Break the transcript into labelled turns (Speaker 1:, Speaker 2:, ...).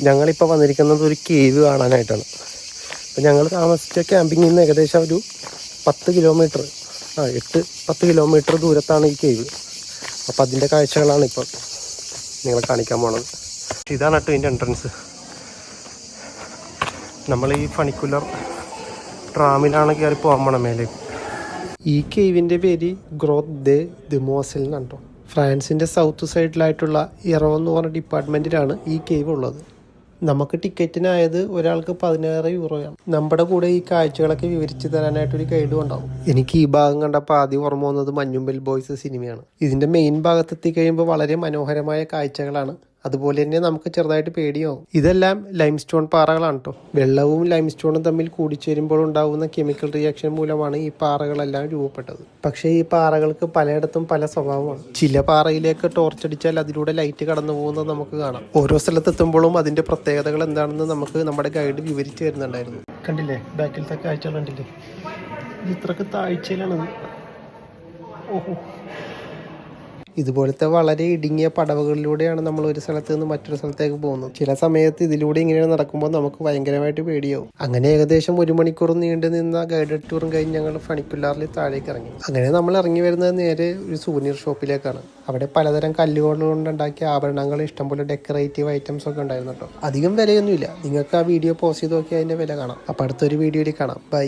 Speaker 1: ഞങ്ങളിപ്പോൾ വന്നിരിക്കുന്നത് ഒരു കേവ് കാണാനായിട്ടാണ്. അപ്പോൾ ഞങ്ങൾ താമസിച്ച ക്യാമ്പിങ്ങിൽ നിന്ന് ഏകദേശം ഒരു 10 കിലോമീറ്റർ 8-10 കിലോമീറ്റർ ദൂരത്താണ് ഈ കേവ്. അപ്പോൾ അതിൻ്റെ കാഴ്ചകളാണ് ഇപ്പോൾ നിങ്ങളെ കാണിക്കാൻ പോണത്. ഇതാണ് കേട്ടോ ഇതിൻ്റെ എൻട്രൻസ്. നമ്മൾ ഈ ഫണിക്കുലർ ട്രാമിലാണ് കയറി പോകാൻ പോണം മേലെ. ഈ കേവിൻ്റെ പേര് ഗ്രോത്ത് ദെ ദിമോസൽ എന്നാണ് കേട്ടോ. ഫ്രാൻസിൻ്റെ സൗത്ത് സൈഡിലായിട്ടുള്ള ഇറോ എന്ന് പറഞ്ഞ ഡിപ്പാർട്ട്മെൻറ്റിലാണ് ഈ കേവ് ഉള്ളത്. നമുക്ക് ടിക്കറ്റിനായത് ഒരാൾക്ക് 16 യൂറോയാണ്. നമ്മുടെ കൂടെ ഈ കാഴ്ചകളൊക്കെ വിവരിച്ച് തരാനായിട്ടൊരു ഗൈഡും ഉണ്ടാവും. എനിക്ക് ഈ ഭാഗം കണ്ടപ്പോൾ ആദ്യം ഓർമ്മ വന്നത് മഞ്ഞുമ്പൽ ബോയ്സ് സിനിമയാണ്. ഇതിൻ്റെ മെയിൻ ഭാഗത്തെത്തി കഴിയുമ്പോൾ വളരെ മനോഹരമായ കാഴ്ചകളാണ്. അതുപോലെ തന്നെ നമുക്ക് ചെറുതായിട്ട് പേടിയാവും. ഇതെല്ലാം ലൈംസ്റ്റോൺ പാറകളാണ് കേട്ടോ. വെള്ളവും ലൈംസ്റ്റോണും തമ്മിൽ കൂടിച്ചേരുമ്പോൾ ഉണ്ടാകുന്ന കെമിക്കൽ റിയാക്ഷൻ മൂലമാണ് ഈ പാറകളെല്ലാം രൂപപ്പെട്ടത്. പക്ഷേ ഈ പാറകൾക്ക് പലയിടത്തും പല സ്വഭാവമാണ്. ചില പാറയിലേക്ക് ടോർച്ചടിച്ചാൽ അതിലൂടെ ലൈറ്റ് കടന്നു പോകുന്നത് നമുക്ക് കാണാം. ഓരോ സ്ഥലത്തെത്തുമ്പോഴും അതിൻ്റെ പ്രത്യേകതകൾ എന്താണെന്ന് നമുക്ക് നമ്മുടെ ഗൈഡ് വിവരിച്ചു തരുന്നുണ്ടായിരുന്നു. കണ്ടില്ലേ, ബാക്കിലത്തെ കാഴ്ചകൾ കണ്ടില്ലേ? ഇത്രക്ക് താഴ്ചയിലാണ്. ഓഹോ, ഇതുപോലത്തെ വളരെ ഇടുങ്ങിയ പടവുകളിലൂടെയാണ് നമ്മൾ ഒരു സ്ഥലത്ത് നിന്ന് മറ്റൊരു സ്ഥലത്തേക്ക് പോകുന്നത്. ചില സമയത്ത് ഇതിലൂടെ ഇങ്ങനെ നടക്കുമ്പോൾ നമുക്ക് ഭയങ്കരമായിട്ട് പേടിയാവും. അങ്ങനെ ഏകദേശം 1 മണിക്കൂർ നീണ്ടു നിന്ന ഗൈഡഡ് ടൂറും കഴിഞ്ഞ് ഞങ്ങൾ ഫണിക്കുലാറിൽ താഴേക്ക് ഇറങ്ങി. അങ്ങനെ നമ്മൾ ഇറങ്ങി വരുന്നത് നേരെ ഒരു സൂനിയർ ഷോപ്പിലേക്കാണ്. അവിടെ പലതരം കല്ലുകൾ കൊണ്ടുണ്ടാക്കിയ ആഭരണങ്ങൾ, ഇഷ്ടംപോലെ ഡെക്കറേറ്റീവ് ഐറ്റംസ് ഒക്കെ ഉണ്ടായിരുന്നു കേട്ടോ. അധികം വിലയൊന്നുമില്ല. നിങ്ങൾക്ക് ആ വീഡിയോ പോസ്റ്റ് ചെയ്ത് നോക്കിയാൽ അതിൻ്റെ വില കാണാം. അപ്പോൾ അടുത്തൊരു വീഡിയോയിൽ കാണാം. ബൈ.